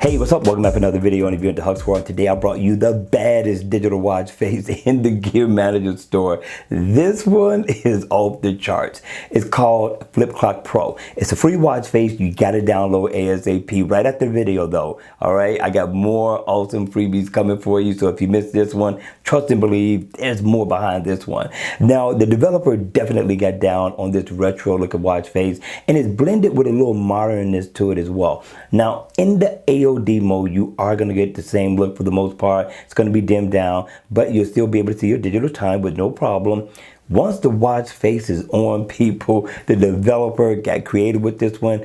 Hey, what's up? Welcome back to another video on the View into Huck's World. Today I brought you the baddest digital watch face in the Gear Manager store. This one is off the charts. It's called Flip Clock Pro. It's a free watch face. You got to download ASAP right after the video though. All right, I got more awesome freebies coming for you. So if you missed this one, trust and believe there's more behind this one. Now, the developer definitely got down on this retro looking watch face and it's blended with a little modernness to it as well. Now, in the AOD mode, you are going to get the same look for the most part. It's going to be dimmed down, but you'll still be able to see your digital time with no problem. Once the watch face is on, people, the developer got creative with this one.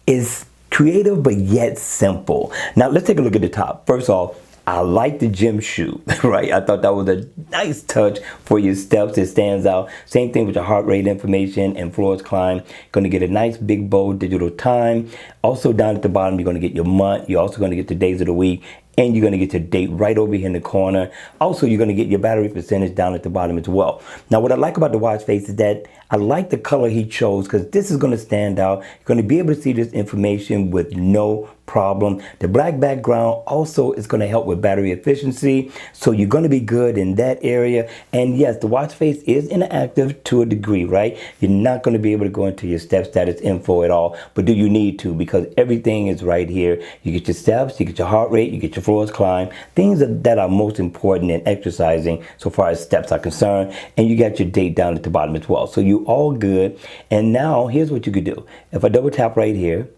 It's creative, but yet simple. Now, let's take a look at the top. First off, I like the gym shoe, right? I thought that was a nice touch for your steps. It stands out. Same thing with your heart rate information and floors climb. Going to get a nice big bold digital time. Also down at the bottom, you're going to get your month. You're also going to get the days of the week. And you're going to get your date right over here in the corner. Also, you're going to get your battery percentage down at the bottom as well. Now, what I like about the watch face is that I like the color he chose because this is going to stand out. You're going to be able to see this information with no problem. The black background also is going to help with battery efficiency. So you're going to be good in that area. And yes, the watch face is interactive to a degree, right? You're not going to be able to go into your step status info at all. But do you need to? Because everything is right here. You get your steps, you get your heart rate, you get your floors climb, things that are most important in exercising so far as steps are concerned. And you got your date down at the bottom as well. So you all good. And now here's what you could do. If I double tap right here,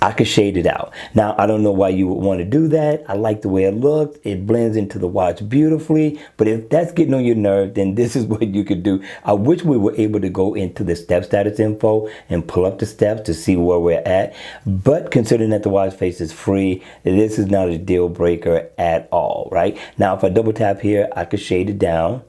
I could shade it out. Now, I don't know why you would want to do that. I like the way it looks. It blends into the watch beautifully. But if that's getting on your nerve, then this is what you could do. I wish we were able to go into the step status info and pull up the steps to see where we're at. But considering that the watch face is free, this is not a deal breaker at all, right? Now, if I double tap here, I could shade it down.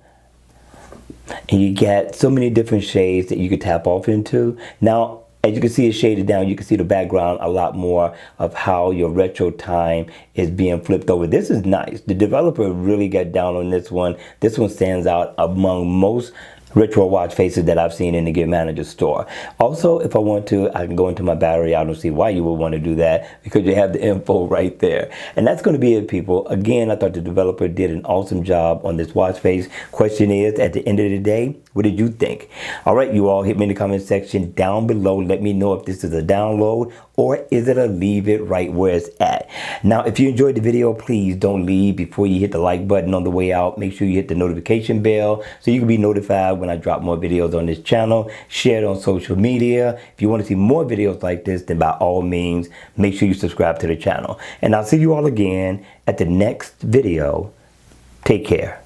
And you get so many different shades that you could tap off into. Now, as you can see, it's shaded down. You can see the background a lot more of how your retro time is being flipped over. This is nice. The developer really got down on this one. This one stands out among most retro watch faces that I've seen in the Gear Manager store. Also, if I want to, I can go into my battery. I don't see why you would want to do that because you have the info right there. And that's going to be it, people. Again, I thought the developer did an awesome job on this watch face. Question is, at the end of the day, what did you think? All right, you all hit me in the comment section down below. Let me know if this is a download or is it a leave it right where it's at. Now, if you enjoyed the video, please don't leave before you hit the like button on the way out. Make sure you hit the notification bell so you can be notified when I drop more videos on this channel. Share it on social media. If you want to see more videos like this, then by all means, make sure you subscribe to the channel. And I'll see you all again at the next video. Take care.